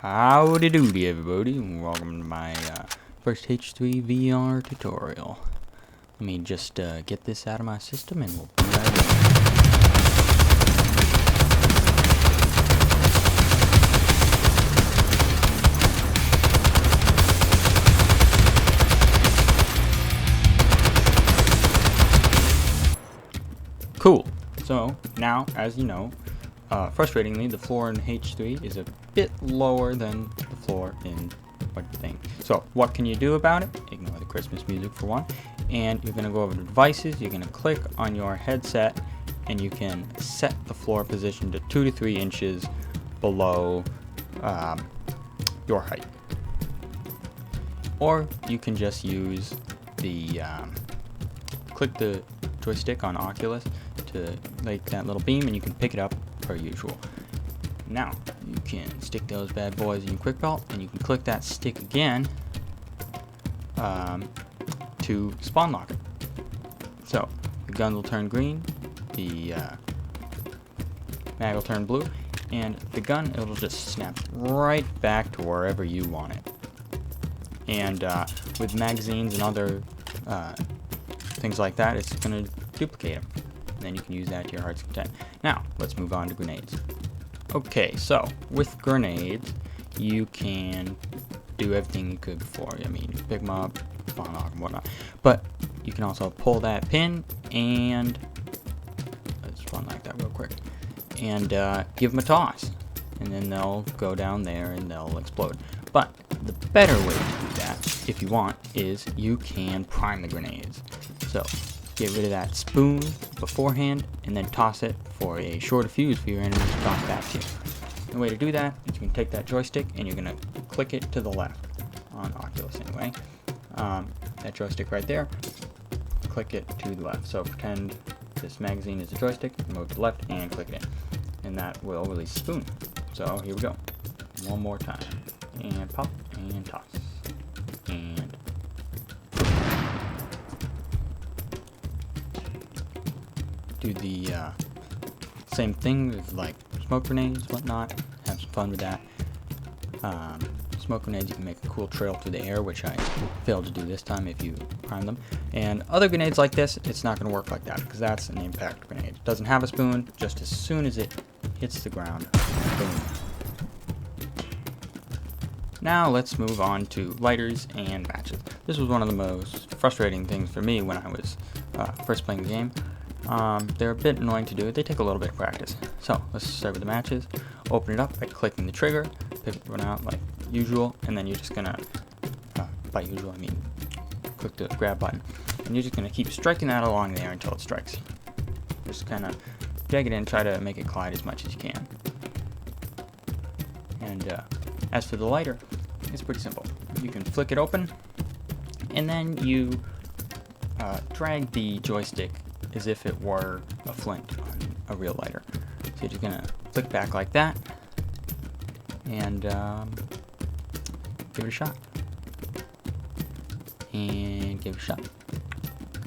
Howdy doody everybody, and welcome to my first H3VR tutorial. Let me just get this out of my system and we'll be right back. Cool. So now, as you know, frustratingly, the floor in H3 is a bit lower than the floor in what thing. So what can you do about it? Ignore the Christmas music for one, and you're going to go over to devices. You're going to click on your headset, and you can set the floor position to 2 to 3 inches below your height. Or you can just use the click the joystick on Oculus to like that little beam, and you can pick it up per usual. Now you can stick those bad boys in your Quickbelt, and you can click that stick again to spawn lock it. So the gun will turn green, the mag will turn blue, and the gun, it'll just snap right back to wherever you want it. And with magazines and other things like that, it's going to duplicate them. And then you can use that to your heart's content. Now, let's move on to grenades. Okay, so with grenades, you can do everything you could before. I mean, you pick them up, spawn lock and whatnot. But you can also pull that pin and let's spawn like that real quick, and give them a toss, and then they'll go down there and they'll explode. But the better way to do that, if you want, is you can prime the grenades. So get rid of that spoon beforehand and then toss it for a shorter fuse for your enemies to toss back to you. The way to do that is you can take that joystick and you're going to click it to the left, on Oculus anyway. That joystick right there, click it to the left. So pretend this magazine is a joystick, move to the left and click it in. And that will release the spoon. So here we go. One more time. And pop and toss. And do the same thing with like smoke grenades, whatnot. Have some fun with that. Smoke grenades, you can make a cool trail through the air, which I failed to do this time if you prime them. And other grenades like this, it's not going to work like that because that's an impact grenade. It doesn't have a spoon. Just as soon as it hits the ground, boom. Now let's move on to lighters and matches. This was one of the most frustrating things for me when I was first playing the game. They're a bit annoying to do. They take a little bit of practice. So let's start with the matches. Open it up by clicking the trigger, pick one out like usual, and then you're just gonna, by usual I mean click the grab button, and you're just gonna keep striking that along there until it strikes. Just kind of drag it in, try to make it collide as much as you can. And as for the lighter, it's pretty simple. You can flick it open, and then you drag the joystick as if it were a flint on a real lighter. So you're just gonna flick back like that, and give it a shot. And give it a shot.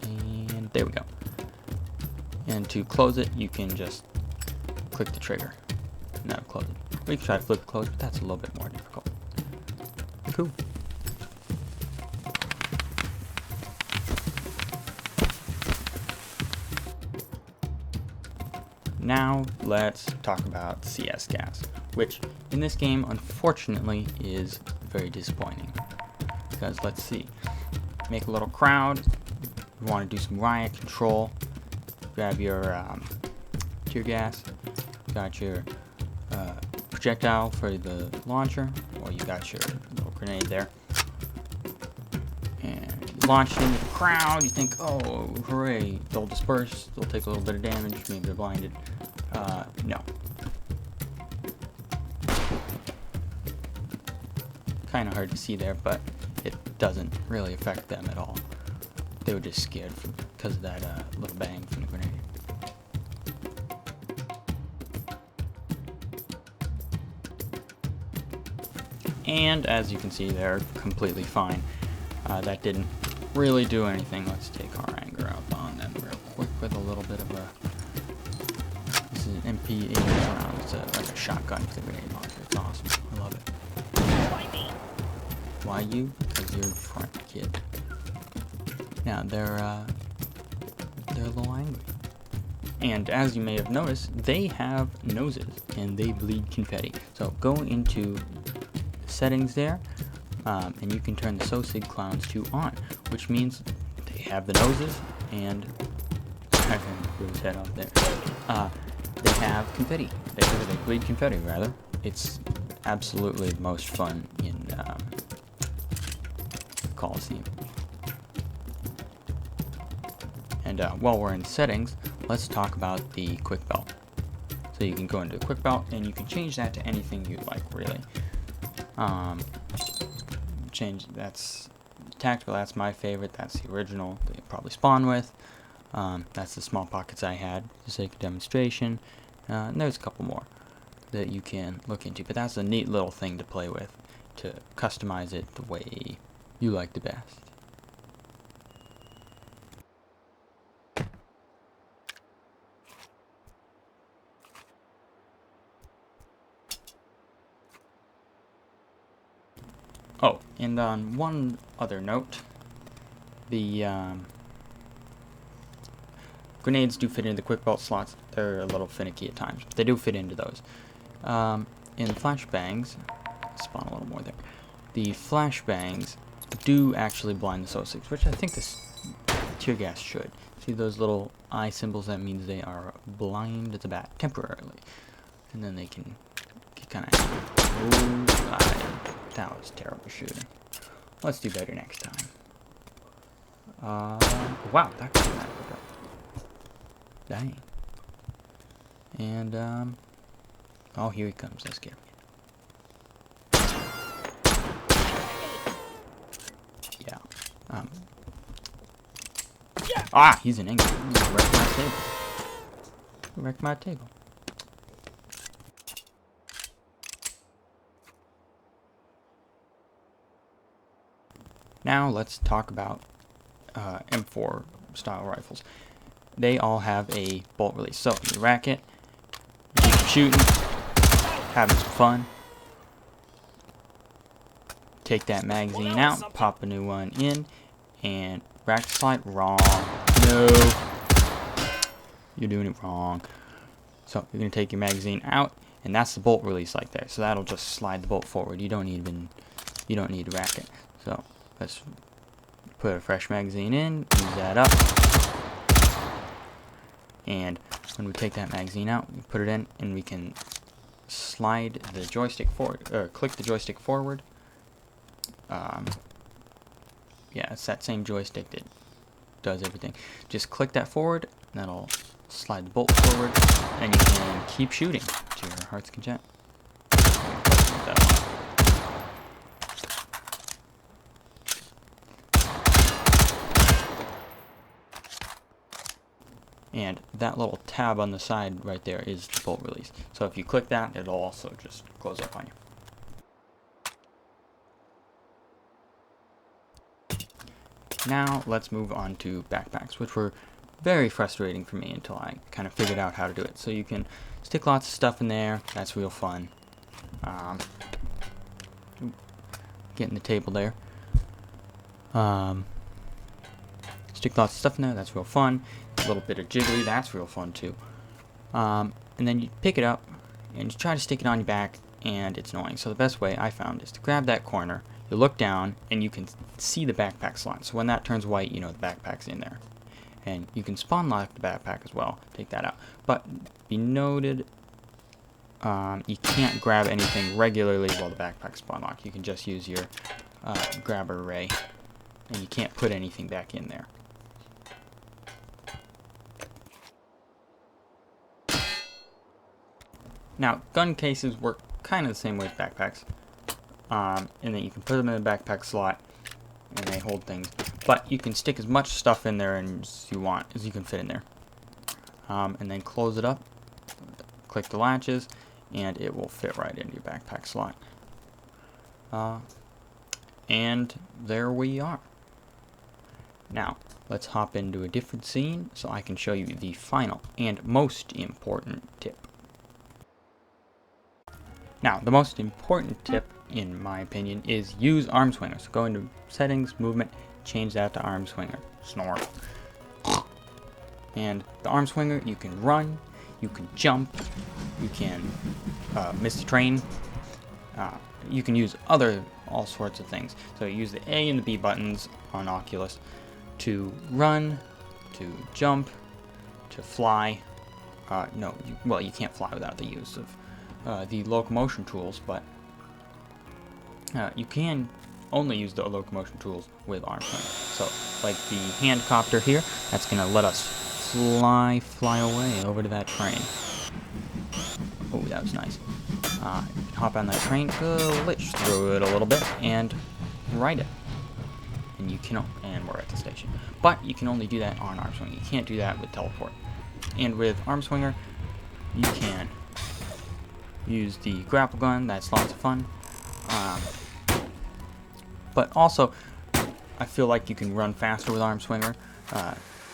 And there we go. And to close it, you can just click the trigger. And that'll close it. Or you can try to flip close, but that's a little bit more difficult. Cool. Now let's talk about CS gas, which in this game unfortunately is very disappointing. Because let's see, make a little crowd, you want to do some riot control, grab your tear gas, got your projectile for the launcher, or you got your little grenade there, and you launch it into the crowd. You think, oh hooray, they'll disperse, they'll take a little bit of damage, maybe they're blinded. No. Kind of hard to see there, but it doesn't really affect them at all. They were just scared because of that little bang from the grenade. And as you can see, they're completely fine. That didn't really do anything. Let's take our anger out on them real quick with a little bit of a... This is an MP80 round. It's like a shotgun with a grenade launcher. It's awesome. I love it. Why you? Because you're in front, kid. Now, they're a little angry. And as you may have noticed, they have noses, and they bleed confetti. So go into settings there, and you can turn the Sosig clowns to on, which means they have the noses, and I blew his head off there. They have confetti. They bleed confetti, rather. It's absolutely the most fun in Coliseum. And while we're in settings, let's talk about the Quickbelt. So you can go into Quickbelt and you can change that to anything you like, really. That's tactical, that's my favorite, that's the original that you probably spawn with. That's the small pockets I had for the sake of demonstration. And there's a couple more that you can look into, but that's a neat little thing to play with, to customize it the way you like the best. Oh, and on one other note, the grenades do fit into the Quickbelt slots. They're a little finicky at times, but they do fit into those. In Flashbangs, spawn a little more there. The Flashbangs do actually blind the Sosigs, which I think this tear gas should. See those little eye symbols? That means they are blind at the back temporarily, and then they can get kind of. That was terrible shooting. Let's do better next time. Wow, that got that quick up. Dang. And oh, here he comes. Let's get him. Yeah. Ah, he's an English. He wrecked my table. He wrecked my table. Now let's talk about M4 style rifles. They all have a bolt release. So you rack it, keep shooting, having some fun. Take that magazine out, pop a new one in, and rack the slide. Wrong. No. You're doing it wrong. So you're gonna take your magazine out, and that's the bolt release like there. So that'll just slide the bolt forward. You don't need to rack it. So let's put a fresh magazine in, use that up, and when we take that magazine out, we put it in, and we can slide the joystick forward, or click the joystick forward. Yeah, it's that same joystick that does everything. Just click that forward, and that'll slide the bolt forward, and you can keep shooting to your heart's content. And that little tab on the side right there is the bolt release. So if you click that, it'll also just close up on you. Now let's move on to backpacks, which were very frustrating for me until I kind of figured out how to do it. So you can stick lots of stuff in there. That's real fun. Getting the table there. Stick lots of stuff in there. That's real fun. A little bit of jiggly. That's real fun too. And then you pick it up and you try to stick it on your back, and it's annoying. So the best way I found is to grab that corner. You look down and you can see the backpack slot. So when that turns white, you know the backpack's in there. And you can spawn lock the backpack as well. Take that out. But be noted, you can't grab anything regularly while the backpack's spawn locked. You can just use your grabber ray, and you can't put anything back in there. Now, gun cases work kind of the same way as backpacks. In that you can put them in the backpack slot, and they hold things. But you can stick as much stuff in there as you want, as you can fit in there. And then close it up, click the latches, and it will fit right into your backpack slot. And there we are. Now, let's hop into a different scene so I can show you the final and most important tip. Now, the most important tip, in my opinion, is use Armswinger. So go into settings, movement, change that to Armswinger. Snore. And the Armswinger, you can run, you can jump, you can miss the train, you can use all sorts of things. So you use the A and the B buttons on Oculus to run, to jump, to fly. No, you can't fly without the use of the locomotion tools, but you can only use the locomotion tools with Armswinger. So, like the hand copter here, that's going to let us fly away over to that train. Oh, that was nice. Hop on that train, glitch through it a little bit, and ride it. And you can, and we're at the station. But you can only do that on Armswinger. You can't do that with teleport. And with Armswinger, you can use the grapple gun. That's lots of fun. But also, I feel like you can run faster with Armswinger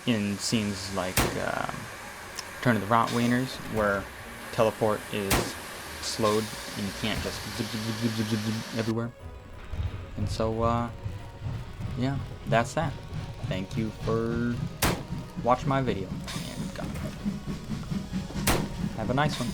in scenes like Return of the Rotwainers, where teleport is slowed and you can't just zip, zip, zip, zip, zip, zip everywhere. And so, yeah, that's that. Thank you for watching my video, and have a nice one.